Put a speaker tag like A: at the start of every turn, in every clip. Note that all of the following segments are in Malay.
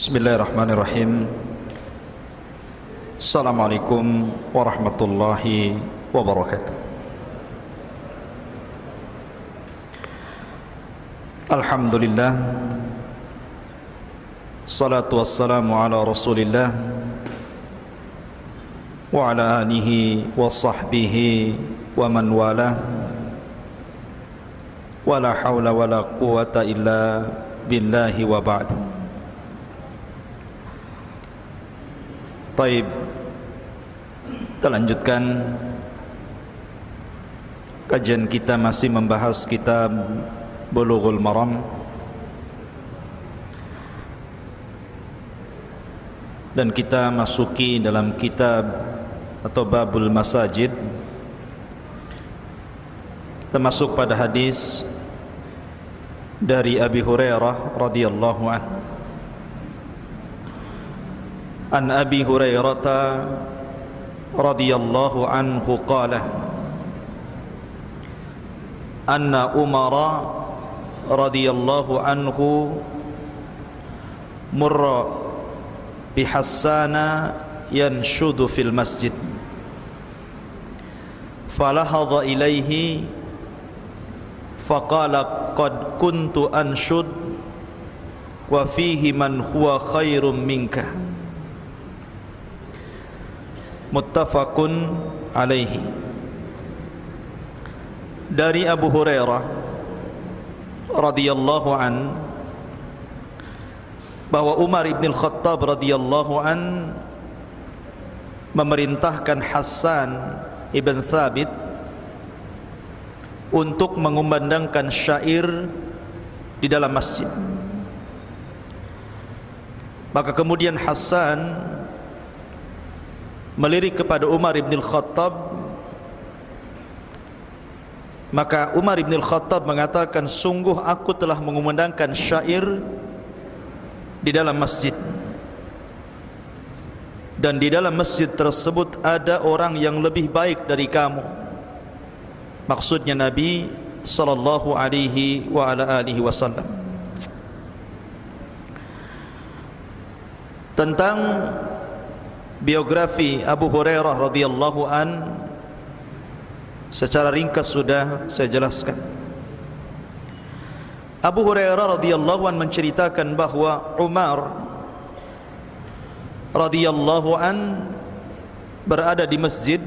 A: Bismillahirrahmanirrahim. Assalamualaikum warahmatullahi wabarakatuh. Alhamdulillah, salatu wassalamu ala rasulillah wa ala alihi wa sahbihi wa man wala, wa la hawla wa la quwata illa billahi wa ba'du. Taib, kita lanjutkan kajian kita, masih membahas kitab Bulughul Maram, dan kita masuki dalam kitab atau babul masajid. Kita masuk pada hadis dari Abi Hurairah radhiyallahu anhu. An Abi Hurairah radhiyallahu anhu qala anna Umar radhiyallahu anhu murra bi Hassana yanshudu fil masjid falahadha ilayhi faqala qad kuntu anshud wa fihi man huwa khairum minka. Muttafaqun alaihi. Dari Abu Hurairah radhiyallahu an, bahwa Umar ibn al-Khattab radhiyallahu an memerintahkan Hassan ibn Thabit untuk mengumandangkan syair di dalam masjid. Maka kemudian Hassan melirik kepada Umar ibn al-Khattab, maka Umar ibn al-Khattab mengatakan, sungguh aku telah mengumandangkan syair di dalam masjid, dan di dalam masjid tersebut ada orang yang lebih baik dari kamu. Maksudnya Nabi sallallahu alaihi wa ala alihi wasallam. Tentang biografi Abu Hurairah radhiyallahu an secara ringkas sudah saya jelaskan. Abu Hurairah radhiyallahu an menceritakan bahwa Umar radhiyallahu an berada di masjid,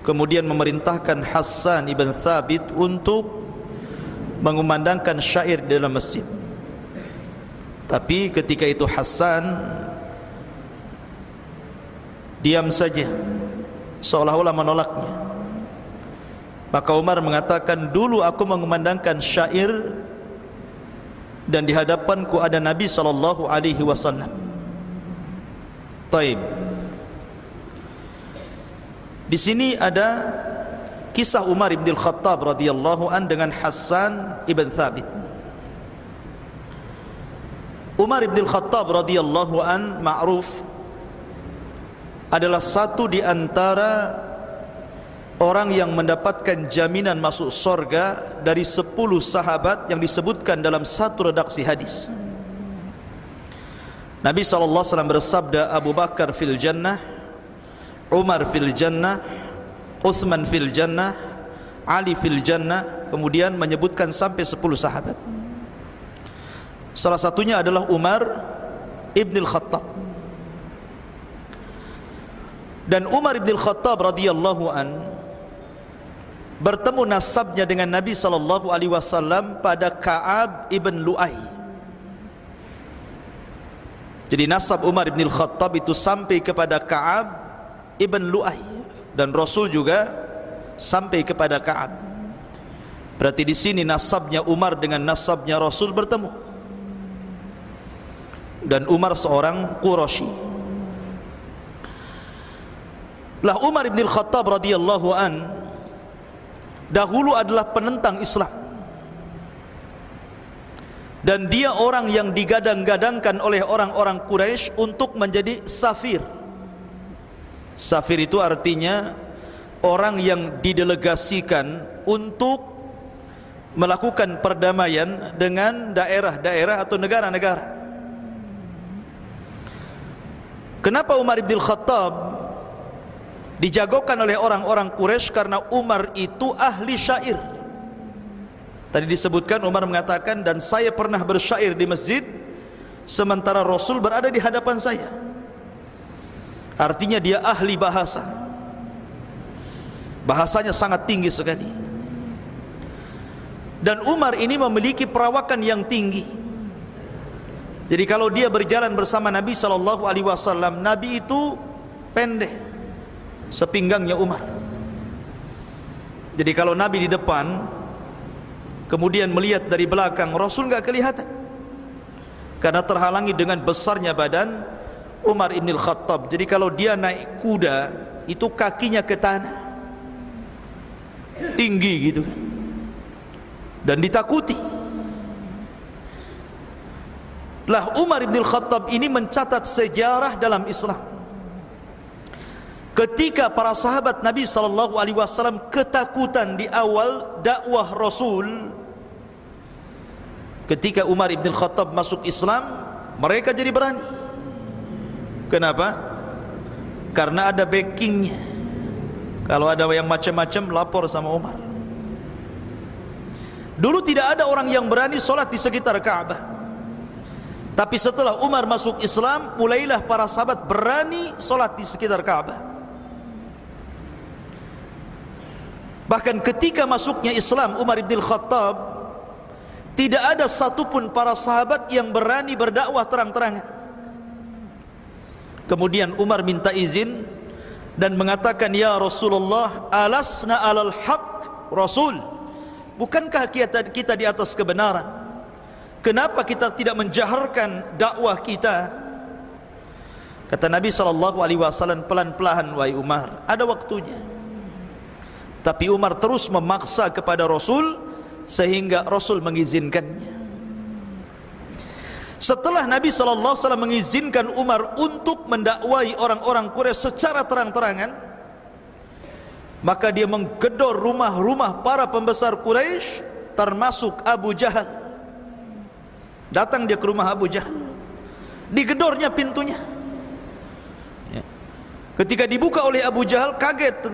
A: kemudian memerintahkan Hassan ibn Thabit untuk mengumandangkan syair di dalam masjid. Tapi ketika itu Hassan diam saja, seolah-olah menolaknya. Maka Umar mengatakan, dulu aku mengumandangkan syair dan di hadapanku ada Nabi sallallahu alaihi wasallam. Taib. Di sini ada kisah Umar ibn al-Khattab radhiyallahu an dengan Hassan ibn Thabit. Umar ibn al-Khattab radhiyallahu an ma'ruf adalah satu di antara orang yang mendapatkan jaminan masuk surga dari 10 sahabat yang disebutkan dalam satu redaksi hadis. Nabi SAW bersabda, Abu Bakar fil jannah, Umar fil jannah, Uthman fil jannah, Ali fil jannah. Kemudian menyebutkan sampai 10 sahabat. Salah satunya adalah Umar ibn al-Khattab. Dan Umar ibn al-Khattab radhiyallahu an bertemu nasabnya dengan Nabi sallallahu alaihi wasallam pada Ka'ab ibn Lu'ay. Jadi nasab Umar ibn al-Khattab itu sampai kepada Ka'ab ibn Lu'ay, dan Rasul juga sampai kepada Ka'ab. Berarti di sini nasabnya Umar dengan nasabnya Rasul bertemu. Dan Umar seorang Quraisy. Lah Umar ibn al-Khattab radhiyallahu an dahulu adalah penentang Islam, dan dia orang yang digadang-gadangkan oleh orang-orang Quraisy untuk menjadi safir. Safir itu artinya orang yang didelegasikan untuk melakukan perdamaian dengan daerah-daerah atau negara-negara. Kenapa Umar bin Khattab dijagokan oleh orang-orang Quraisy? Karena Umar itu ahli syair. Tadi disebutkan Umar mengatakan, dan saya pernah bersyair di masjid sementara Rasul berada di hadapan saya. Artinya dia ahli bahasa. Bahasanya sangat tinggi sekali. Dan Umar ini memiliki perawakan yang tinggi. Jadi kalau dia berjalan bersama Nabi SAW, Nabi itu pendek sepinggangnya Umar. Jadi kalau Nabi di depan, kemudian melihat dari belakang, Rasul enggak kelihatan karena terhalangi dengan besarnya badan Umar ibn Khattab. Jadi kalau dia naik kuda, itu kakinya ke tanah, tinggi gitu kan, dan ditakuti. Lah Umar ibn Khattab ini mencatat sejarah dalam Islam. Ketika para sahabat Nabi SAW ketakutan di awal dakwah Rasul, ketika Umar ibn Khattab masuk Islam, mereka jadi berani. Kenapa? Karena ada backingnya. Kalau ada yang macam-macam, lapor sama Umar. Dulu tidak ada orang yang berani solat di sekitar Ka'bah. Tapi setelah Umar masuk Islam, mulailah para sahabat berani solat di sekitar Ka'bah. Bahkan ketika masuknya Islam Umar ibn Khattab, tidak ada satupun para sahabat yang berani berdakwah terang-terangan. Kemudian Umar minta izin dan mengatakan, ya Rasulullah, alasna alal haq Rasul, bukankah kita di atas kebenaran? Kenapa kita tidak menjaharkan dakwah kita? Kata Nabi SAW, pelan-pelan wahai Umar, ada waktunya. Tapi Umar terus memaksa kepada Rasul sehingga Rasul mengizinkannya. Setelah Nabi SAW mengizinkan Umar untuk mendakwai orang-orang Quraisy secara terang-terangan, maka dia menggedor rumah-rumah para pembesar Quraisy, termasuk Abu Jahal. Datang dia ke rumah Abu Jahal, digedornya pintunya. Ketika dibuka oleh Abu Jahal, kaget.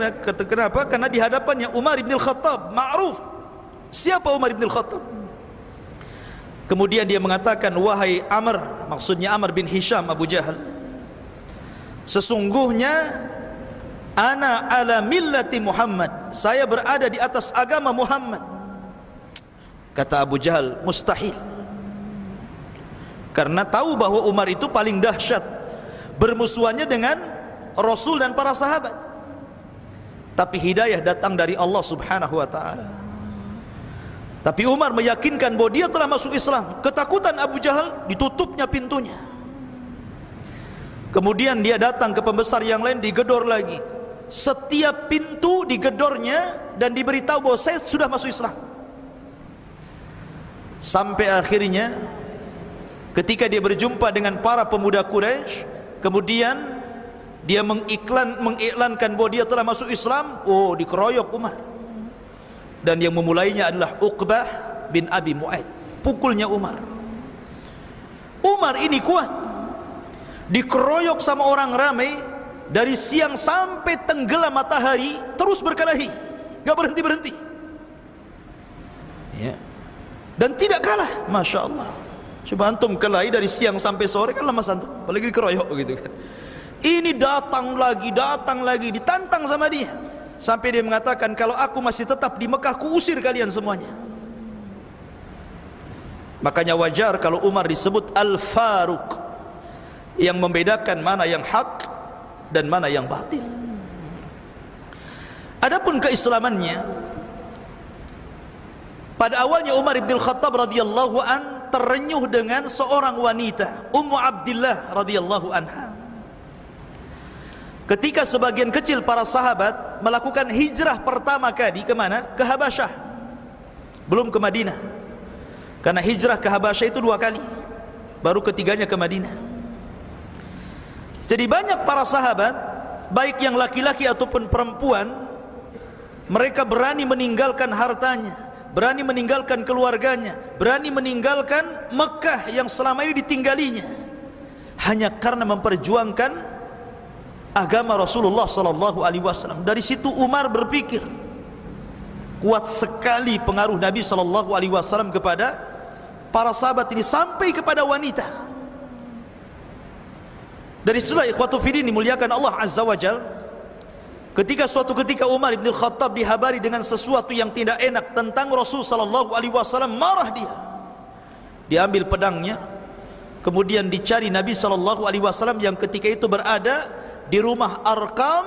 A: Kenapa? Karena di hadapannya Umar ibn Khattab, ma'ruf. Siapa Umar ibn Khattab? Kemudian dia mengatakan, wahai Amr, maksudnya Amr bin Hisham Abu Jahal, sesungguhnya ana ala millati Muhammad, saya berada di atas agama Muhammad. Kata Abu Jahal, mustahil. Karena tahu bahwa Umar itu paling dahsyat bermusuhannya dengan Rasul dan para sahabat. Tapi hidayah datang dari Allah Subhanahu wa ta'ala. Tapi Umar meyakinkan bahwa dia telah masuk Islam. Ketakutan Abu Jahal, ditutupnya pintunya. Kemudian dia datang ke pembesar yang lain, digedor lagi. Setiap pintu digedornya dan diberitahu bahwa saya sudah masuk Islam. Sampai akhirnya ketika dia berjumpa dengan para pemuda Quraisy, kemudian dia mengiklankan bahwa dia telah masuk Islam. Oh, dikeroyok Umar. Dan yang memulainya adalah Uqbah bin Abi Mu'aid. Pukulnya Umar. Umar ini kuat, dikeroyok sama orang ramai dari siang sampai tenggelam matahari, terus berkelahi, gak berhenti-berhenti ya. Dan tidak kalah, Masya Allah. Coba antum kelahi dari siang sampai sore, kan lama antum, apalagi dikeroyok gitu kan. Ini datang lagi, ditantang sama dia, sampai dia mengatakan, kalau aku masih tetap di Mekah, kuusir kalian semuanya. Makanya wajar kalau Umar disebut Al-Faruq, yang membedakan mana yang hak dan mana yang batil. Adapun keislamannya, pada awalnya Umar bin Khattab radhiyallahu an terenyuh dengan seorang wanita, Ummu Abdillah radhiyallahu anha. Ketika sebagian kecil para sahabat melakukan hijrah pertama kali kemana? Ke Habasyah, belum ke Madinah. Karena hijrah ke Habasyah itu 2 kali, baru ketiganya ke Madinah. Jadi banyak para sahabat, baik yang laki-laki ataupun perempuan, mereka berani meninggalkan hartanya, berani meninggalkan keluarganya, berani meninggalkan Mekah yang selama ini ditinggalinya, hanya karena memperjuangkan agama Rasulullah sallallahu alaihi wasallam. Dari situ Umar berpikir, kuat sekali pengaruh Nabi sallallahu alaihi wasallam kepada para sahabat ini sampai kepada wanita. Dari situlah ikhwatu fiddin dimuliakan Allah azza wajal, ketika suatu ketika Umar bin Khattab dihabari dengan sesuatu yang tidak enak tentang Rasul sallallahu alaihi wasallam, marah dia. Diambil pedangnya, kemudian dicari Nabi sallallahu alaihi wasallam yang ketika itu berada di rumah Arqam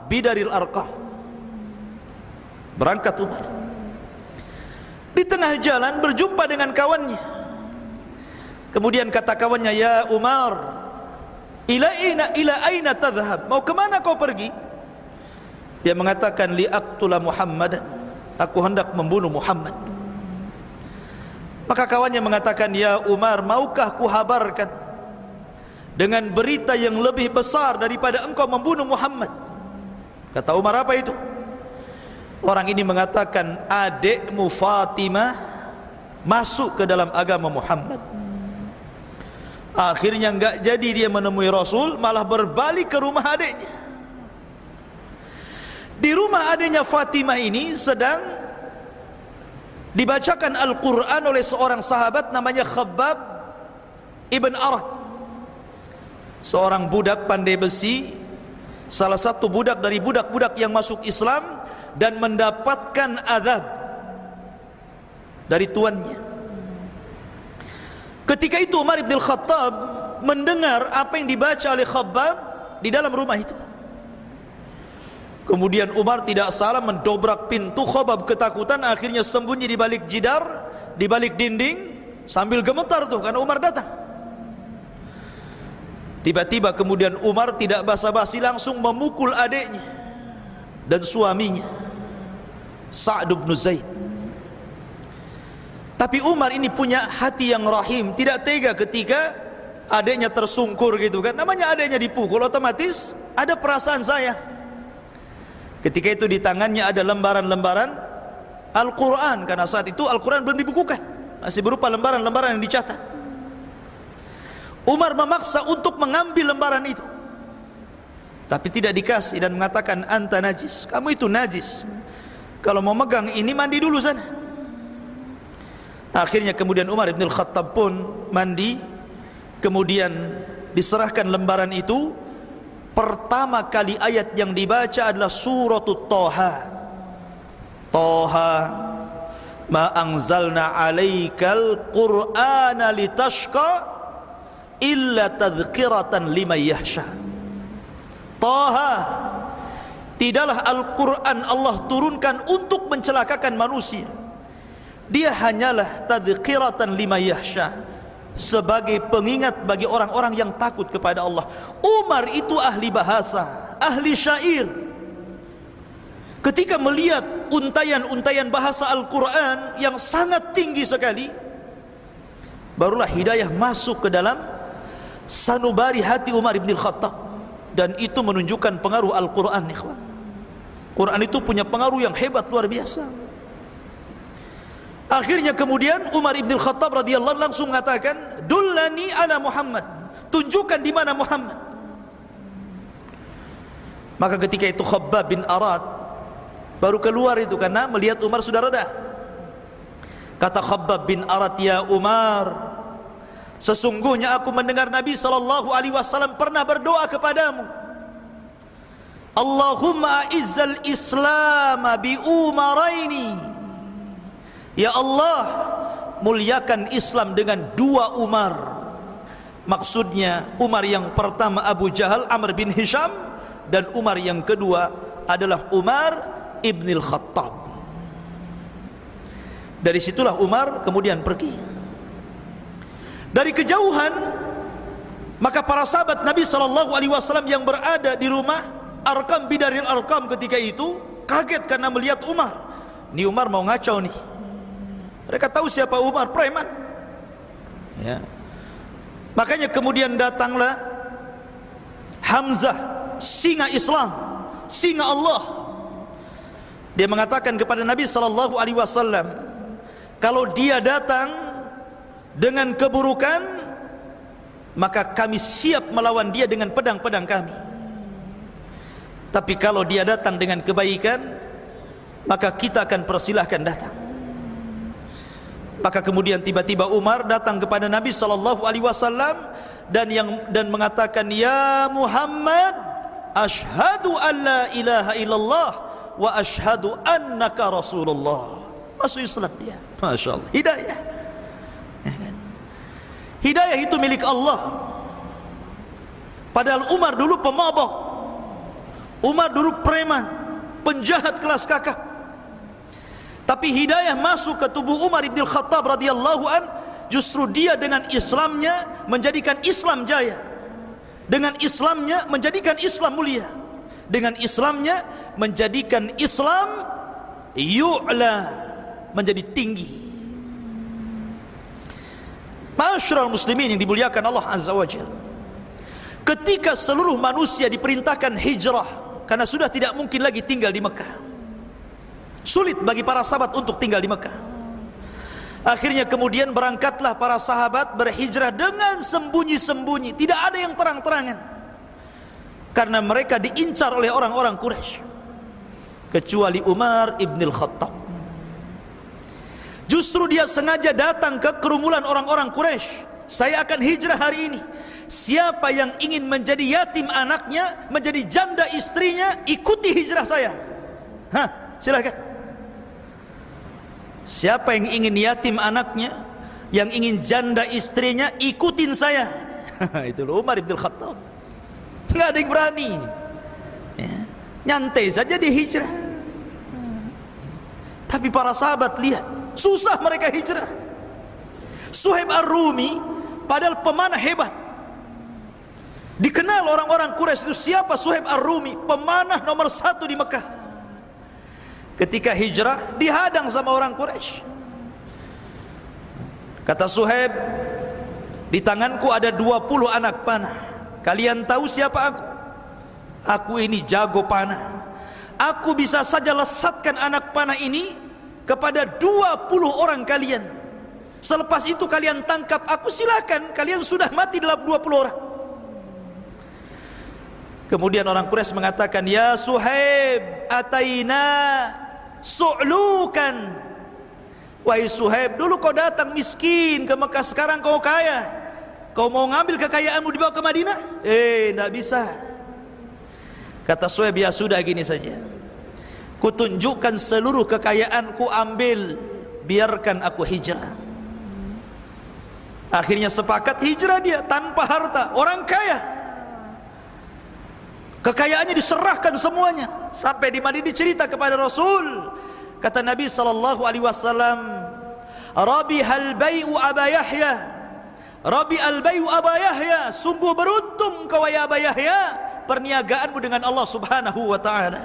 A: bidaril Arqam. Berangkat Umar. Di tengah jalan berjumpa dengan kawannya. Kemudian kata kawannya, "Ya Umar, ila aina tadhhab? Mau kemana kau pergi?" Dia mengatakan, "Liaqtula Muhammadan." Aku hendak membunuh Muhammad. Maka kawannya mengatakan, "Ya Umar, maukah kuhabarkan dengan berita yang lebih besar daripada engkau membunuh Muhammad?" Kata Umar, "Apa itu?" Orang ini mengatakan, "Adikmu Fatimah masuk ke dalam agama Muhammad." Akhirnya enggak jadi dia menemui Rasul, malah berbalik ke rumah adiknya. Di rumah adiknya Fatimah ini sedang dibacakan Al-Quran oleh seorang sahabat namanya Khabbab ibn Arat, seorang budak pandai besi, salah satu budak dari budak-budak yang masuk Islam dan mendapatkan azab dari tuannya. Ketika itu Umar bin Khattab mendengar apa yang dibaca oleh Khabbab di dalam rumah itu. Kemudian Umar tidak salah mendobrak pintu. Khabbab ketakutan, akhirnya sembunyi di balik jidar, di balik dinding, sambil gemetar tuh karena Umar datang. Tiba-tiba kemudian Umar tidak basa-basi langsung memukul adiknya dan suaminya, Sa'd bin Zaid. Tapi Umar ini punya hati yang rahim, tidak tega ketika adiknya tersungkur gitu kan. Namanya adiknya dipukul, otomatis ada perasaan sayang. Ketika itu di tangannya ada lembaran-lembaran Al-Quran, karena saat itu Al-Quran belum dibukukan, masih berupa lembaran-lembaran yang dicatat. Umar memaksa untuk mengambil lembaran itu, tapi tidak dikasih dan mengatakan, "Anta najis, kamu itu najis. Kalau mau megang ini mandi dulu sana." Akhirnya kemudian Umar bin Khattab pun mandi, kemudian diserahkan lembaran itu. Pertama kali ayat yang dibaca adalah suratut Thaha. Thaha ma anzalna alaikal qur'ana litashqa illa tadhkiratan liman yakhsha. Thaha, tidaklah Al-Quran Allah turunkan untuk mencelakakan manusia. Dia hanyalah tadhkiratan liman yakhsha, sebagai pengingat bagi orang-orang yang takut kepada Allah. Umar itu ahli bahasa, ahli syair. Ketika melihat untayan-untayan bahasa Al-Quran yang sangat tinggi sekali, barulah hidayah masuk ke dalam sanubari hati Umar bin Khattab. Dan itu menunjukkan pengaruh Al-Quran, ikhwan. Quran itu punya pengaruh yang hebat, luar biasa. Akhirnya kemudian Umar ibn Khattab radhiyallahu langsung mengatakan, "Dullani ala Muhammad." Tunjukkan di mana Muhammad. Maka ketika itu Khabbab bin Arat baru keluar itu karena melihat Umar sudah reda. Kata Khabbab bin Arat, "Ya Umar, sesungguhnya aku mendengar Nabi sallallahu alaihi wasallam pernah berdoa kepadamu, Allahumma izzal Islam bi umaraini." Ya Allah, muliakan Islam dengan dua Umar. Maksudnya Umar yang pertama Abu Jahal, Amr bin Hisham, dan Umar yang kedua adalah Umar ibnil Khattab. Dari situlah Umar kemudian pergi. Dari kejauhan, maka para sahabat Nabi SAW yang berada di rumah Arqam bidaril Arqam ketika itu kaget karena melihat Umar. Ini Umar mau ngacau nih. Mereka tahu siapa Umar, preman. Ya. Makanya kemudian datanglah Hamzah, singa Islam, singa Allah. Dia mengatakan kepada Nabi sallallahu alaihi wasallam, kalau dia datang dengan keburukan, maka kami siap melawan dia dengan pedang-pedang kami. Tapi kalau dia datang dengan kebaikan, maka kita akan persilahkan datang. Maka kemudian tiba-tiba Umar datang kepada Nabi SAW dan mengatakan, ya Muhammad, ashhadu an la ilaha illallah wa ashhadu annaka Rasulullah. Masuk Islam dia. Masya Allah, hidayah. Hidayah itu milik Allah. Padahal Umar dulu pemabok, Umar dulu preman, penjahat kelas kakap. Tapi hidayah masuk ke tubuh Umar ibn Khattab radhiyallahu an, justru dia dengan Islamnya menjadikan Islam jaya, dengan Islamnya menjadikan Islam mulia, dengan Islamnya menjadikan Islam yu'la, menjadi tinggi. Ma'asyiral muslimin yang dimuliakan Allah Azza wa Jalla, ketika seluruh manusia diperintahkan hijrah karena sudah tidak mungkin lagi tinggal di Mekah, sulit bagi para sahabat untuk tinggal di Mekah. Akhirnya kemudian berangkatlah para sahabat berhijrah dengan sembunyi-sembunyi, tidak ada yang terang-terangan, karena mereka diincar oleh orang-orang Quraisy, kecuali Umar ibn Khattab. Justru dia sengaja datang ke kerumunan orang-orang Quraisy. Saya akan hijrah hari ini. Siapa yang ingin menjadi yatim anaknya, menjadi janda istrinya, ikuti hijrah saya. Silakan. Siapa yang ingin yatim anaknya, yang ingin janda istrinya, ikutin saya. Itu Umar ibn Khattab. Nggak ada yang berani. Nyantai saja di hijrah. Tapi para sahabat lihat, susah mereka hijrah. Suhaib Ar-Rumi, padahal pemanah hebat, dikenal orang-orang Quraisy itu. Siapa Suhaib Ar-Rumi? Pemanah nomor 1 di Mekah. Ketika hijrah dihadang sama orang Quraisy. Kata Suhaib, di tanganku ada 20 anak panah. Kalian tahu siapa aku? Aku ini jago panah. Aku bisa saja lesatkan anak panah ini kepada 20 orang kalian. Selepas itu kalian tangkap aku, silakan, kalian sudah mati dalam 20 orang. Kemudian orang Quraisy mengatakan, ya Suhaib, ataina su'lukan. Wahai Suhaib, dulu kau datang miskin ke Mekah, sekarang kau kaya. Kau mau ngambil kekayaanmu dibawa ke Madinah? Tidak bisa. Kata Suhaib, ya sudah, gini saja, kutunjukkan seluruh kekayaanku, ambil, biarkan aku hijrah. Akhirnya sepakat hijrah dia tanpa harta, orang kaya. Kekayaannya diserahkan semuanya. Sampai di Madinah dicerita kepada Rasul. Kata Nabi SAW, Rabihal bai'u Aba Yahya, Rabi'al bai'u Aba Yahya, sungguh beruntung kau ya Aba Yahya, perniagaanmu dengan Allah Subhanahu wa ta'ala.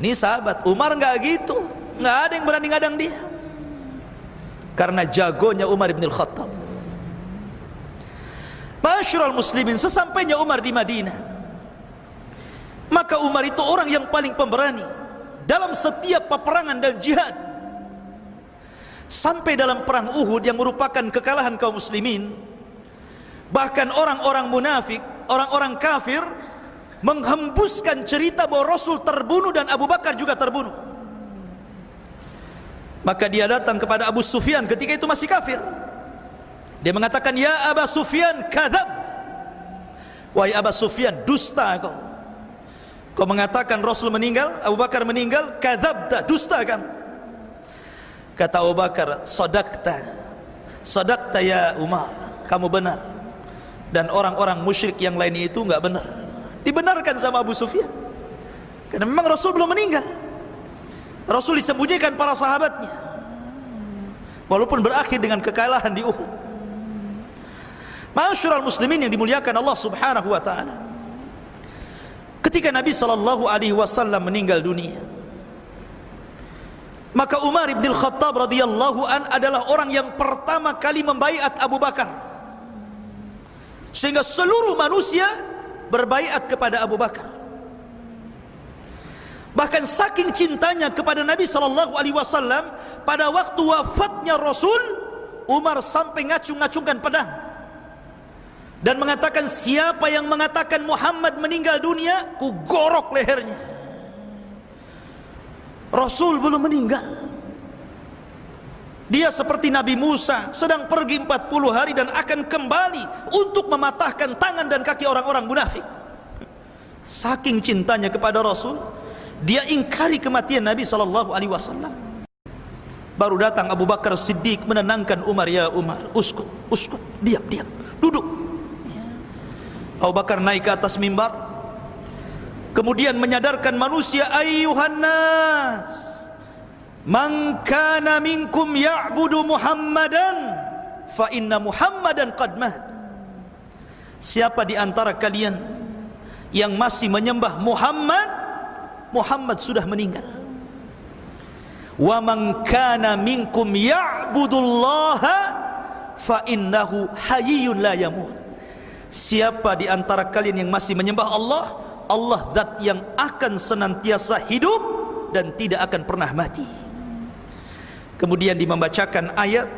A: Ini sahabat. Umar enggak gitu, enggak ada yang berani ngadang dia, karena jagonya Umar ibn Khattab. Ma'asyiral muslimin, sesampainya Umar di Madinah, maka Umar itu orang yang paling pemberani dalam setiap peperangan dan jihad. Sampai dalam perang Uhud yang merupakan kekalahan kaum muslimin, bahkan orang-orang munafik, orang-orang kafir menghembuskan cerita bahwa Rasul terbunuh dan Abu Bakar juga terbunuh. Maka dia datang kepada Abu Sufyan ketika itu masih kafir. Dia mengatakan, ya Aba Sufyan, kadzab. Wahai Aba Sufyan, dusta kau. Kau mengatakan Rasul meninggal, Abu Bakar meninggal, kadzabta, dusta kamu. Kata Abu Bakar, sadaqta, sadaqta ya Umar, kamu benar. Dan orang-orang musyrik yang lain itu enggak benar. Dibenarkan sama Abu Sufyan, karena memang Rasul belum meninggal. Rasul disembunyikan para sahabatnya, walaupun berakhir dengan kekalahan di Uhud. Ma'asyiral muslimin yang dimuliakan Allah Subhanahu wa ta'ala, ketika Nabi SAW meninggal dunia, maka Umar ibn Khattab radhiyallahu an adalah orang yang pertama kali membaiat Abu Bakar, sehingga seluruh manusia berbaiat kepada Abu Bakar. Bahkan saking cintanya kepada Nabi SAW, pada waktu wafatnya Rasul, Umar sampai ngacung-ngacungkan pedang. dan mengatakan, siapa yang mengatakan Muhammad meninggal dunia, ku gorok lehernya. Rasul belum meninggal. Dia seperti Nabi Musa, sedang pergi 40 hari dan akan kembali untuk mematahkan tangan dan kaki orang-orang munafik. Saking cintanya kepada Rasul, dia ingkari kematian Nabi SAW. Baru datang Abu Bakar Siddiq menenangkan Umar, ya Umar, uskut, uskut, diam, diam, duduk. Abu Bakar naik ke atas mimbar, kemudian menyadarkan manusia, ayyuhan nas, man kana minkum ya'budu Muhammadan fa inna Muhammadan qad mat. Siapa di antara kalian yang masih menyembah Muhammad, Muhammad sudah meninggal. Wa man kana minkum ya'budullaha fa innahu hayyun la yamut. Siapa di antara kalian yang masih menyembah Allah, Allah zat yang akan senantiasa hidup dan tidak akan pernah mati. Kemudian dimembacakan ayat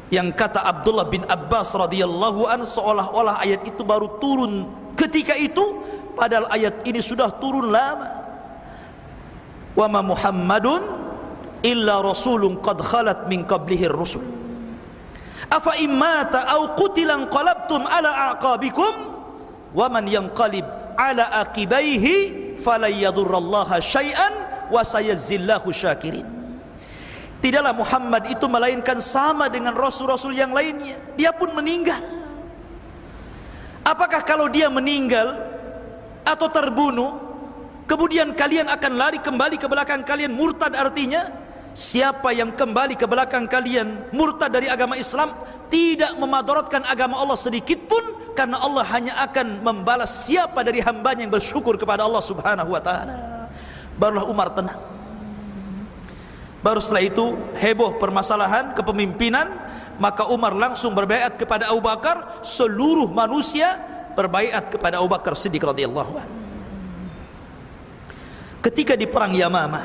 A: yang kata Abdullah bin Abbas radhiyallahu an, seolah-olah ayat itu baru turun ketika itu, padahal ayat ini sudah turun lama. Wa ma Muhammadun illa rasulun qad khalat min qablihi ar-rusul afa immata aw qutilan qalabtum ala aqabikum wa man yanqalib ala aqibaihi falayadurrallaha syai'an wa sayazzillahu syakirin. Tidaklah Muhammad itu melainkan sama dengan rasul-rasul yang lainnya, dia pun meninggal. Apakah kalau dia meninggal atau terbunuh, kemudian kalian akan lari kembali ke belakang kalian murtad? Artinya siapa yang kembali ke belakang kalian murtad dari agama Islam tidak memadaratkan agama Allah sedikit pun, karena Allah hanya akan membalas siapa dari hambanya yang bersyukur kepada Allah subhanahu wa ta'ala. Barulah Umar tenang. Baru setelah itu heboh permasalahan kepemimpinan, maka Umar langsung berbaiat kepada Abu Bakar. Seluruh manusia berbaiat kepada Abu Bakar Siddiq radhiyallahu anhu. Ketika di perang Yamamah,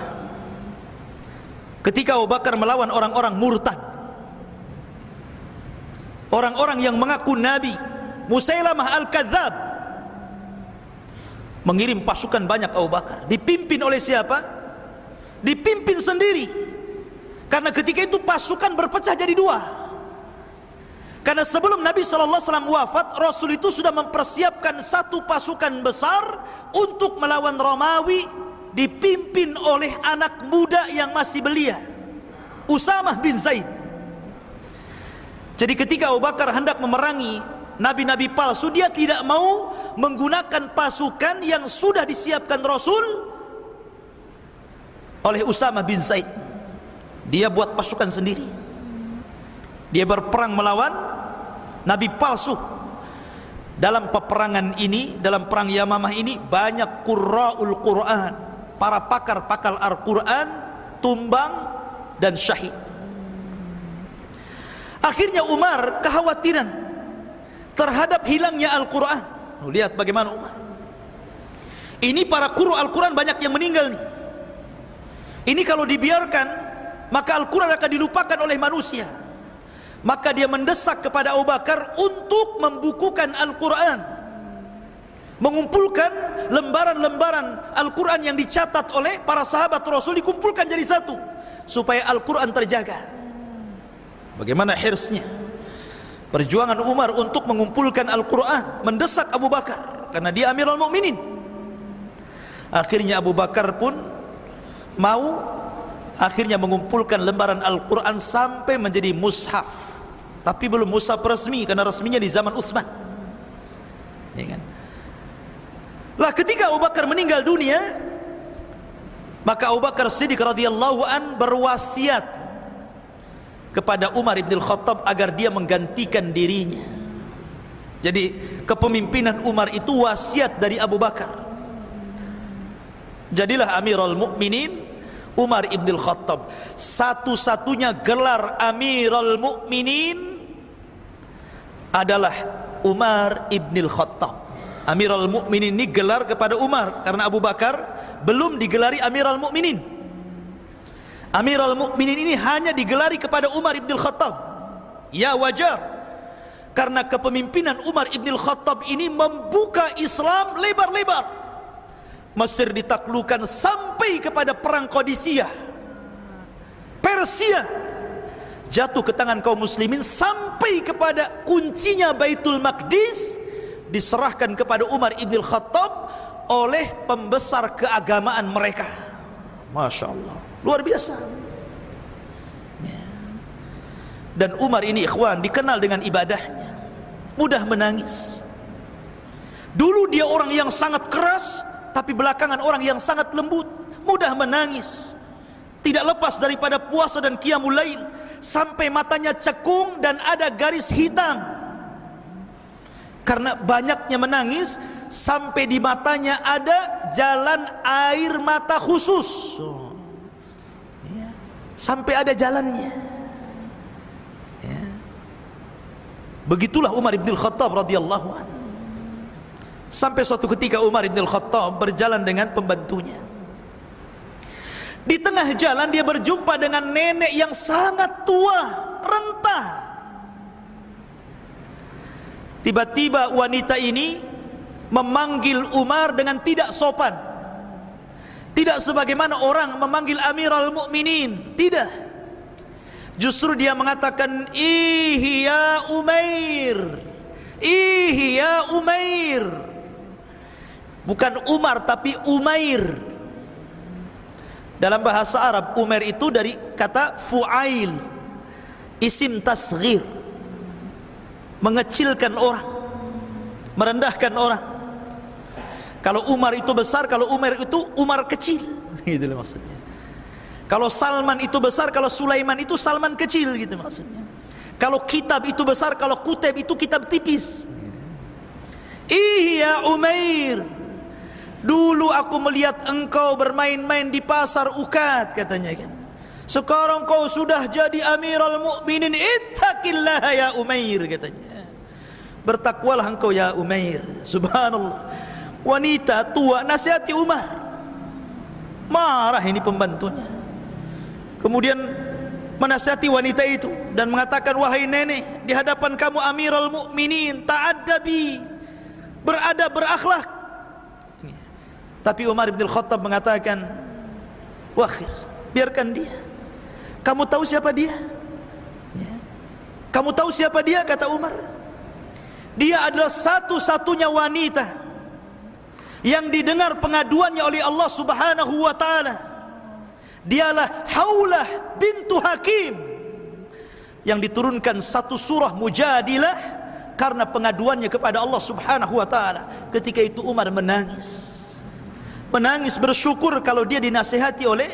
A: ketika Abu Bakar melawan orang-orang murtad, orang-orang yang mengaku nabi, Musailamah al-Kadzab mengirim pasukan banyak. Abu Bakar dipimpin oleh siapa? Dipimpin sendiri. Karena ketika itu pasukan berpecah jadi dua. Karena sebelum Nabi SAW wafat, Rasul itu sudah mempersiapkan satu pasukan besar untuk melawan Romawi, dipimpin oleh anak muda yang masih belia, Usamah bin Zaid. Jadi ketika Abu Bakar hendak memerangi nabi-nabi palsu, dia tidak mau menggunakan pasukan yang sudah disiapkan Rasul oleh Usamah bin Zaid. Dia buat pasukan sendiri. Dia berperang melawan nabi palsu. Dalam peperangan ini, dalam perang Yamamah ini, banyak qurra'ul Quran, para pakar-pakar Al-Quran, tumbang dan syahid. Akhirnya Umar kekhawatiran terhadap hilangnya Al-Quran. Lihat bagaimana Umar. Ini para qurra Al-Quran banyak yang meninggal nih. Ini kalau dibiarkan, maka Al-Quran akan dilupakan oleh manusia. Maka dia mendesak kepada Abu Bakar untuk membukukan Al-Quran, mengumpulkan lembaran-lembaran Al-Quran yang dicatat oleh para sahabat Rasul, dikumpulkan jadi satu supaya Al-Quran terjaga. Bagaimana hirsnya, perjuangan Umar untuk mengumpulkan Al-Quran, mendesak Abu Bakar karena dia Amirul Mukminin. Akhirnya Abu Bakar pun mau, akhirnya mengumpulkan lembaran Al-Quran sampai menjadi mushaf. Tapi belum mushaf resmi, karena resminya di zaman Utsman, ya kan? Lah ketika Abu Bakar meninggal dunia, maka Abu Bakar Siddiq radhiyallahu an berwasiat kepada Umar ibn Khattab agar dia menggantikan dirinya. Jadi kepemimpinan Umar itu wasiat dari Abu Bakar. Jadilah Amirul Mukminin Umar ibn Khattab. Satu-satunya gelar Amirul Mukminin adalah Umar ibn Khattab. Amirul Mukminin ini gelar kepada Umar, karena Abu Bakar belum digelari Amirul Mukminin. Amirul Mukminin ini hanya digelari kepada Umar ibn Khattab. Ya wajar, Karena kepemimpinan Umar ibn Khattab ini membuka Islam lebar-lebar. Mesir ditaklukkan sampai kepada perang Qadisiyah. Persia jatuh ke tangan kaum muslimin sampai kepada kuncinya Baitul Maqdis diserahkan kepada Umar ibn Khattab oleh pembesar keagamaan mereka. Masya Allah, luar biasa. Dan Umar ini ikhwan dikenal dengan ibadahnya, mudah menangis. Dulu dia orang yang sangat keras, tapi belakangan orang yang sangat lembut, mudah menangis, tidak lepas daripada puasa dan qiyamul lail, sampai matanya cekung dan ada garis hitam karena banyaknya menangis, sampai di matanya ada jalan air mata khusus, sampai ada jalannya. Begitulah Umar ibn Khattab radhiyallahu anhu. Sampai suatu ketika Umar ibn Khattab berjalan dengan pembantunya. Di tengah jalan dia berjumpa dengan nenek yang sangat tua, renta. Tiba-tiba wanita ini memanggil Umar dengan tidak sopan. Tidak sebagaimana orang memanggil Amirul Mukminin, tidak. Justru dia mengatakan, "Ihi ya Umair, ihi ya Umair." Bukan Umar tapi Umair. Dalam bahasa Arab Umair itu dari kata fu'ail, isim tasghir, mengecilkan orang, merendahkan orang. Kalau Umar itu besar, kalau Umar itu Umar kecil, gitu maksudnya. Kalau Salman itu besar, kalau Sulaiman itu Salman kecil, gitu maksudnya. Kalau kitab itu besar, kalau kutub itu kitab tipis. Iya Umair, dulu aku melihat engkau bermain-main di pasar Ukat, katanya kan. Sekarang kau sudah jadi Amirul Mukminin, ittaqillah ya Umair, katanya. Bertakwalah engkau ya Umair. Subhanallah. Wanita tua nasihati Umar. Marah ini pembantunya. Kemudian menasihati wanita itu dan mengatakan, "Wahai nenek, di hadapan kamu Amirul Mukminin, ta'addabi, beradab, berakhlak." Tapi Umar bin Khattab mengatakan, "Wakhir, biarkan dia. Kamu tahu siapa dia? Kamu tahu siapa dia?" kata Umar. "Dia adalah satu-satunya wanita yang didengar pengaduannya oleh Allah Subhanahu wa taala. Dialah Haulah bintu Hakim yang diturunkan satu surah Mujadilah karena pengaduannya kepada Allah Subhanahu wa taala." Ketika itu Umar menangis. Menangis bersyukur kalau dia dinasihati oleh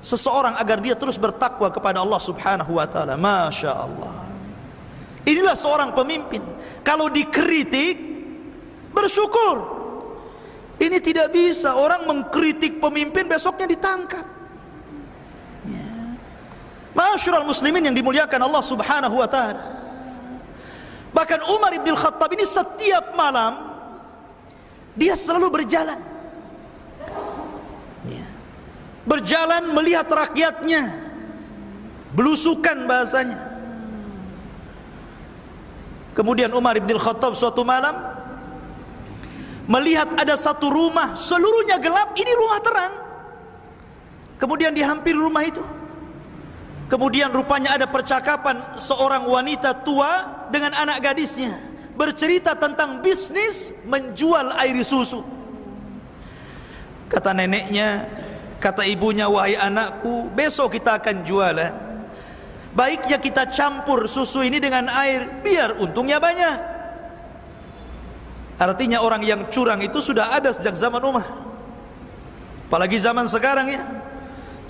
A: seseorang agar dia terus bertakwa kepada Allah Subhanahu wa taala. Masya Allah. Inilah seorang pemimpin. Kalau dikritik bersyukur. Ini tidak bisa orang mengkritik pemimpin besoknya ditangkap. Ma'asyiral muslimin yang dimuliakan Allah Subhanahu wa taala. Bahkan Umar ibn Khattab ini setiap malam dia selalu berjalan. Berjalan melihat rakyatnya, belusukan bahasanya. Kemudian Umar ibn Khattab suatu malam melihat ada satu rumah seluruhnya gelap, ini rumah terang. Kemudian dihampiri rumah itu. Kemudian rupanya ada percakapan seorang wanita tua dengan anak gadisnya, bercerita tentang bisnis menjual air susu. Kata neneknya, kata ibunya, "Wahai anakku, besok kita akan jualan. Baiknya kita campur susu ini dengan air, biar untungnya banyak." Artinya orang yang curang itu sudah ada sejak zaman Umar. Apalagi zaman sekarang ya.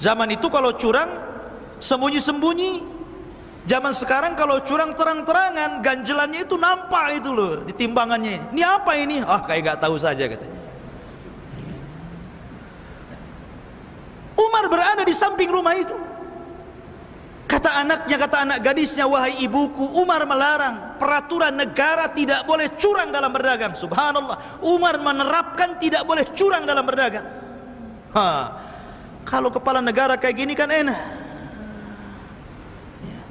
A: Zaman itu kalau curang sembunyi-sembunyi. Zaman sekarang kalau curang terang-terangan, ganjelannya itu nampak itu loh di timbangannya. Ini apa ini? Ah, kayak gak tahu saja katanya. Umar berada di samping rumah itu. Kata anaknya, kata anak gadisnya, "Wahai ibuku, Umar melarang, peraturan negara tidak boleh curang dalam berdagang." Subhanallah, Umar menerapkan tidak boleh curang dalam berdagang. Kalau kepala negara kayak gini kan enak.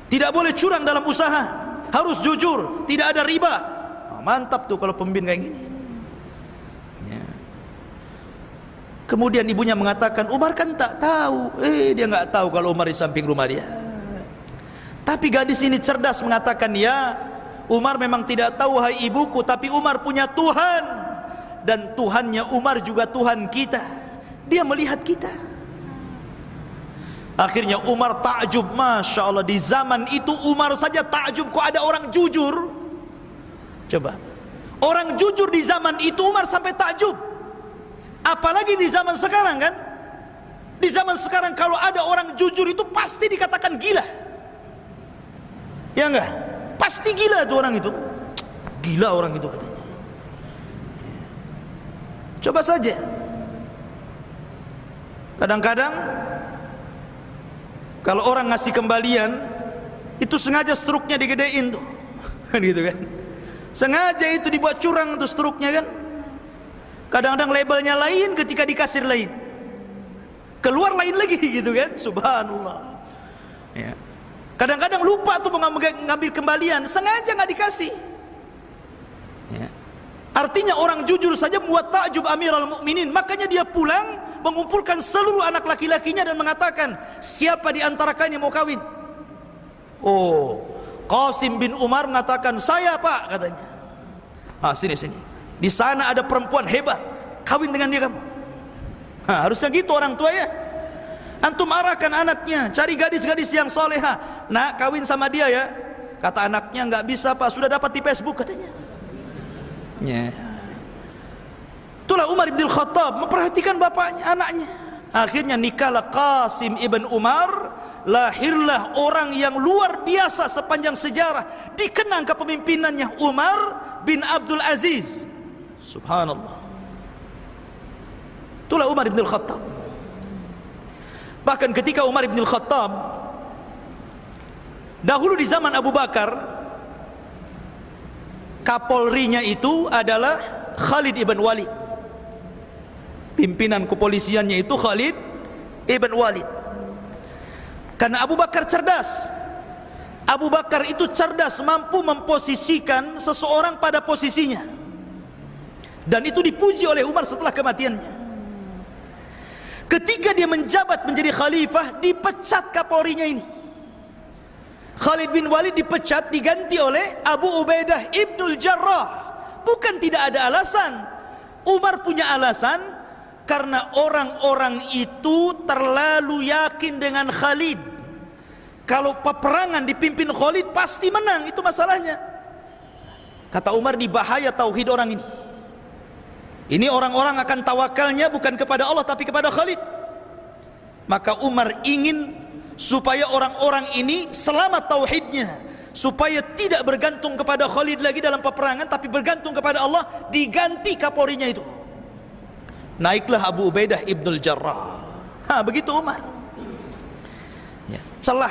A: Tidak boleh curang dalam usaha. harus jujur, tidak ada riba. Mantap tuh kalau pemimpin kayak gini. Ya. Kemudian ibunya mengatakan, Umar kan tak tahu. Dia nggak tahu kalau Umar di samping rumah dia. Tapi gadis ini cerdas mengatakan, ya, Umar memang tidak tahu, hai ibuku, tapi Umar punya Tuhan, dan Tuhannya Umar juga Tuhan kita. Dia melihat kita. Akhirnya Umar takjub, Masya Allah, di zaman itu Umar saja takjub, kok ada orang jujur. Coba, orang jujur di zaman itu Umar sampai takjub, apalagi di zaman sekarang kan. Di zaman sekarang kalau ada orang jujur itu pasti dikatakan gila, ya enggak? Pasti gila tuh orang itu. Gila orang itu katanya. Coba saja, kadang-kadang kalau orang ngasih kembalian itu sengaja struknya digedein tuh, kan gitu kan. Sengaja itu dibuat curang tuh struknya kan. Kadang-kadang labelnya lain, ketika dikasir lain, keluar lain lagi gitu kan. Subhanallah. Ya. Kadang-kadang lupa tuh mengambil kembalian, sengaja nggak dikasih. Ya. Artinya orang jujur saja buat takjub Amirul Mukminin. Makanya dia pulang mengumpulkan seluruh anak laki-lakinya dan mengatakan, siapa di antara kalian yang mau kawin? Oh, Qasim bin Umar mengatakan, saya pak, katanya. Sini. Di sana ada perempuan hebat, kawin dengan dia kamu. Harusnya gitu orang tua ya. Antum arahkan anaknya, cari gadis-gadis yang soleha. Nak, kawin sama dia ya. Kata anaknya, nggak bisa pak, sudah dapat di Facebook katanya. Ya. Itulah Umar bin Khattab memperhatikan bapaknya, anaknya. Akhirnya nikahlah Qasim ibn Umar. Lahirlah orang yang luar biasa sepanjang sejarah, dikenang kepemimpinannya, Umar bin Abdul Aziz. Subhanallah. Itulah Umar bin Khattab. Bahkan ketika Umar bin Khattab dahulu di zaman Abu Bakar, Kapolrinya itu adalah Khalid ibn Walid. Pimpinan kepolisiannya itu Khalid ibn Walid. Karena Abu Bakar cerdas. Abu Bakar itu cerdas, mampu memposisikan seseorang pada posisinya. Dan itu dipuji oleh Umar setelah kematiannya. Ketika dia menjabat menjadi khalifah, dipecat Kapolrinya ini. Khalid bin Walid dipecat, diganti oleh Abu Ubaidah Ibnul Jarrah. Bukan tidak ada alasan. Umar punya alasan. Karena orang-orang itu terlalu yakin dengan Khalid. Kalau peperangan dipimpin Khalid pasti menang, itu masalahnya. Kata Umar, di bahaya tauhid orang ini. Ini orang-orang akan tawakalnya bukan kepada Allah tapi kepada Khalid. Maka Umar ingin supaya orang-orang ini selamat tauhidnya, supaya tidak bergantung kepada Khalid lagi dalam peperangan, tapi bergantung kepada Allah. Diganti Kapolrinya itu, naiklah Abu Ubaidah Ibnul Jarrah. Begitu Umar. Ya, celah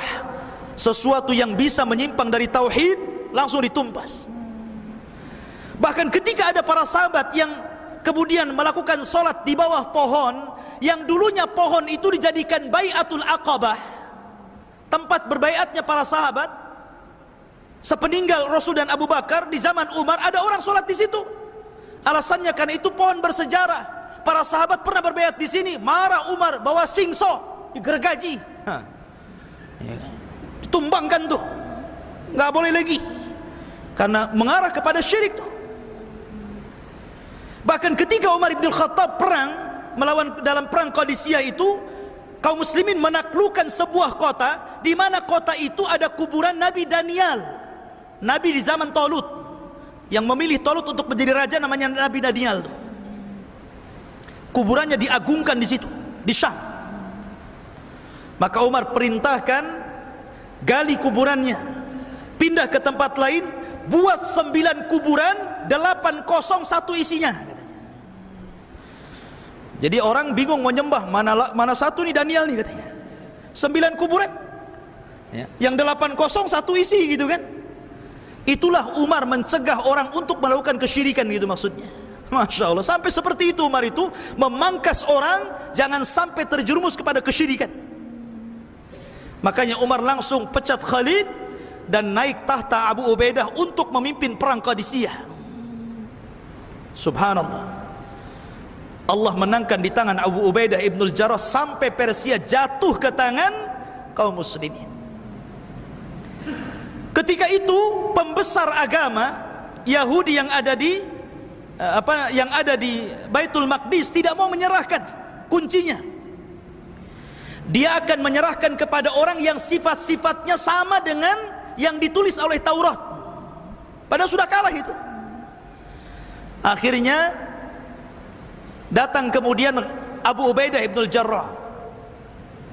A: sesuatu yang bisa menyimpang dari tauhid langsung ditumpas. Bahkan ketika ada para sahabat yang kemudian melakukan sholat di bawah pohon, yang dulunya pohon itu dijadikan Bai'atul Aqabah, tempat berbaiatnya para sahabat sepeninggal Rasul dan Abu Bakar. Di zaman Umar ada orang sholat di situ. Alasannya karena itu pohon bersejarah. Para sahabat pernah berbaiat di sini. Marah Umar, bawa singso, digergaji, ditumbangkan tuh, nggak boleh lagi, karena mengarah kepada syirik tuh. Bahkan ketika Umar bin Khattab perang melawan dalam perang Qadisiyah itu, kaum muslimin menaklukkan sebuah kota, di mana kota itu ada kuburan Nabi Daniel, nabi di zaman Talut, yang memilih Talut untuk menjadi raja, namanya Nabi Daniel tuh. Kuburannya diagungkan di situ, di Syam. Maka Umar perintahkan gali kuburannya, pindah ke tempat lain, buat 9 kuburan, 8 kosong, 1 isinya. Jadi orang bingung mau nyembah, mana satu nih Daniel nih katanya. 9 kuburan, yang 8 kosong, 1 isi gitu kan. Itulah Umar mencegah orang untuk melakukan kesyirikan gitu maksudnya. Masya Allah, sampai seperti itu Umar itu memangkas orang jangan sampai terjerumus kepada kesyirikan. Makanya Umar langsung pecat Khalid, dan naik tahta Abu Ubaidah untuk memimpin perang Qadisiyah. Subhanallah, Allah menangkan di tangan Abu Ubaidah ibnul Jarrah sampai Persia jatuh ke tangan kaum muslimin. Ketika itu pembesar agama Yahudi yang ada di Baitul Maqdis tidak mau menyerahkan kuncinya. Dia akan menyerahkan kepada orang yang sifat-sifatnya sama dengan yang ditulis oleh Taurat. Padahal sudah kalah itu. Akhirnya datang kemudian Abu Ubaidah ibnul Jarrah.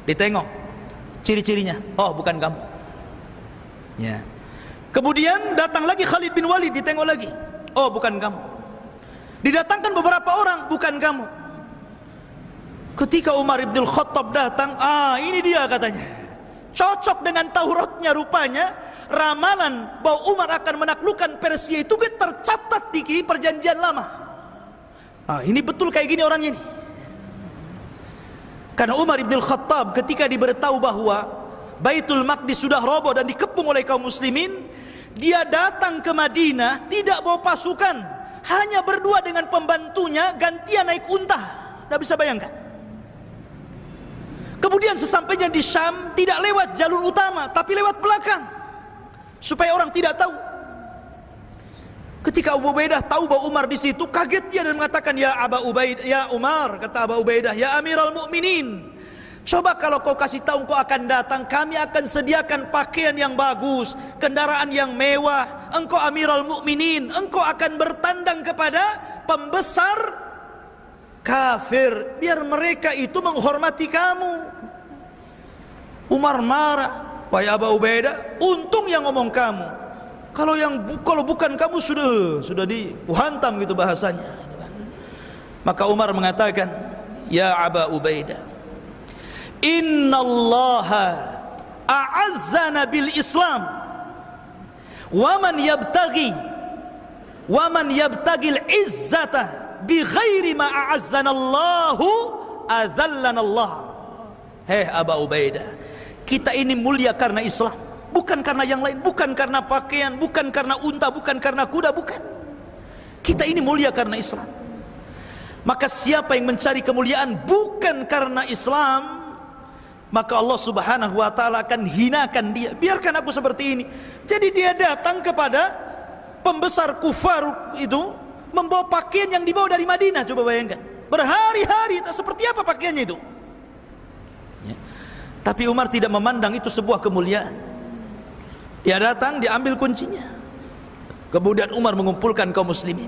A: Ditengok ciri-cirinya, oh bukan kamu. Ya. Kemudian datang lagi Khalid bin Walid, ditengok lagi, oh bukan kamu. Didatangkan beberapa orang, bukan kamu. Ketika Umar ibn Khattab datang, ini dia katanya, cocok dengan Tauratnya rupanya. Ramalan bahwa Umar akan menaklukkan Persia itu tercatat di perjanjian lama. Ini betul kayak gini orangnya ini. Karena Umar ibn Khattab ketika diberitahu bahwa Baitul Maqdis sudah roboh dan dikepung oleh kaum muslimin, dia datang ke Madinah tidak bawa pasukan, hanya berdua dengan pembantunya, gantian naik unta. Tidak bisa bayangkan. Kemudian sesampainya di Syam tidak lewat jalur utama tapi lewat belakang supaya orang tidak tahu. Ketika Abu Ubaidah tahu bahwa Umar di situ, kaget dia dan mengatakan, ya Abu Ubaidah, ya Umar, kata Abu Ubaidah, ya Amiral Mukminin, coba kalau kau kasih tahu kau akan datang, kami akan sediakan pakaian yang bagus, kendaraan yang mewah. Engkau Amiral Mukminin, engkau akan bertandang kepada pembesar kafir, biar mereka itu menghormati kamu. Umar marah, wahai Abu Ubaidah, untung yang ngomong kamu. Kalau bukan kamu sudah dihantam gitu bahasanya. Maka Umar mengatakan, ya Abu Ubaidah, innallaha a'azzana bil Islam, wa man yabtaghi al-izzata bi ghairi ma a'azzana Allahu adzallana Allah. Hei Abu Ubaidah, kita ini mulia karena Islam, bukan karena yang lain, bukan karena pakaian, bukan karena unta, bukan karena kuda, bukan. Kita ini mulia karena Islam. Maka siapa yang mencari kemuliaan bukan karena Islam, maka Allah Subhanahu wa ta'ala akan hinakan dia. Biarkan aku seperti ini. Jadi dia datang kepada pembesar kufar itu membawa pakaian yang dibawa dari Madinah. Coba bayangkan, berhari-hari seperti apa pakaiannya itu ya. Tapi Umar tidak memandang itu sebuah kemuliaan. Dia datang, diambil kuncinya. Kemudian Umar mengumpulkan kaum muslimin.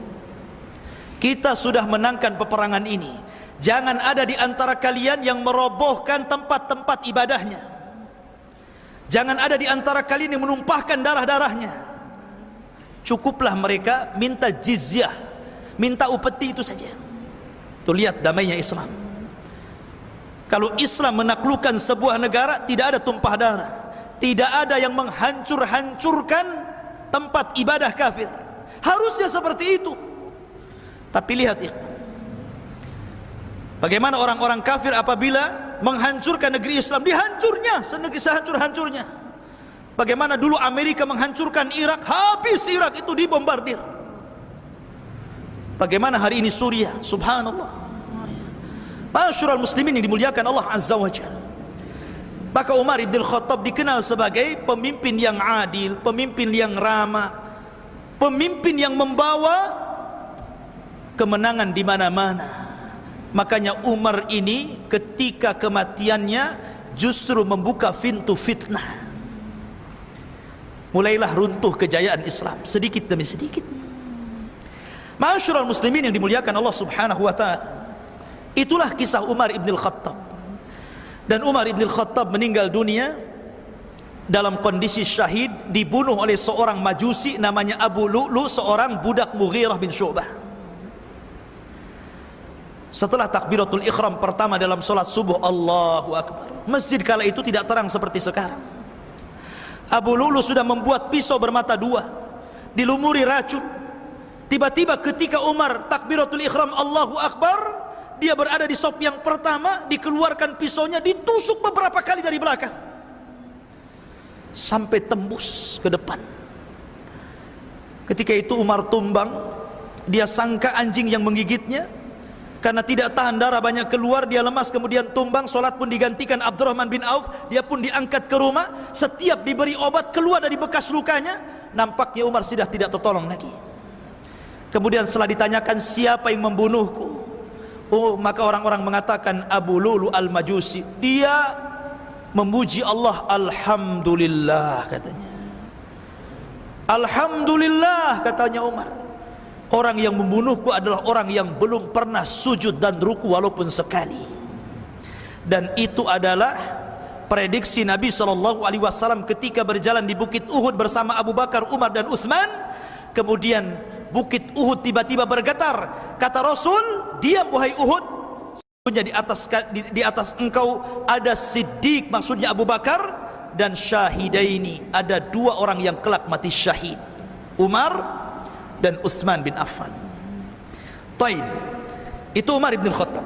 A: Kita sudah menangkan peperangan ini. Jangan ada di antara kalian yang merobohkan tempat-tempat ibadahnya. Jangan ada di antara kalian yang menumpahkan darah-darahnya. Cukuplah mereka minta jizyah, minta upeti, itu saja. Tuh lihat damainya Islam. Kalau Islam menaklukkan sebuah negara, tidak ada tumpah darah, tidak ada yang menghancur-hancurkan tempat ibadah kafir. Harusnya seperti itu. Tapi lihat ya, bagaimana orang-orang kafir apabila menghancurkan negeri Islam, dihancurnya sehancur-hancurnya. Bagaimana dulu Amerika menghancurkan Irak, habis Irak itu dibombardir. Bagaimana hari ini Suriah, subhanallah. Masyurul muslimin yang dimuliakan Allah Azza wa Jalla. Maka Umar ibn Khattab dikenal sebagai pemimpin yang adil, pemimpin yang ramah, pemimpin yang membawa kemenangan di mana-mana. Makanya Umar ini ketika kematiannya justru membuka pintu fitnah. Mulailah runtuh kejayaan Islam sedikit demi sedikit. Masyurul muslimin yang dimuliakan Allah Subhanahu wa ta'ala. Itulah kisah Umar ibn Khattab. Dan Umar ibn Khattab meninggal dunia dalam kondisi syahid, dibunuh oleh seorang majusi namanya Abu Lu'lu, seorang budak Mughirah bin Syu'bah. Setelah takbiratul ikhram pertama dalam solat subuh, Allahu Akbar, masjid kala itu tidak terang seperti sekarang. Abu Lu'lu sudah membuat pisau bermata dua, dilumuri racun. Tiba-tiba ketika Umar takbiratul ikhram Allahu Akbar, dia berada di sop yang pertama, dikeluarkan pisaunya, ditusuk beberapa kali dari belakang. sampai tembus ke depan. Ketika itu Umar tumbang, dia sangka anjing yang menggigitnya, karena tidak tahan darah banyak keluar, dia lemas kemudian tumbang. Solat pun digantikan Abdurrahman bin Auf, dia pun diangkat ke rumah. Setiap diberi obat keluar dari bekas lukanya, nampaknya Umar sudah tidak tertolong lagi. Kemudian setelah ditanyakan siapa yang membunuhku, maka orang-orang mengatakan Abu Lulu al-Majusi. Dia memuji Allah, alhamdulillah katanya. Alhamdulillah katanya Umar, orang yang membunuhku adalah orang yang belum pernah sujud dan ruku walaupun sekali. Dan itu adalah prediksi Nabi SAW ketika berjalan di Bukit Uhud bersama Abu Bakar, Umar dan Utsman. Kemudian Bukit Uhud tiba-tiba bergetar. Kata Rasul, diam wahai Uhud, sesungguhnya di atas engkau ada Siddiq, maksudnya Abu Bakar, dan syahidaini, ada dua orang yang kelak mati syahid, Umar dan Utsman bin Affan. Taib, itu Umar ibn Khattab.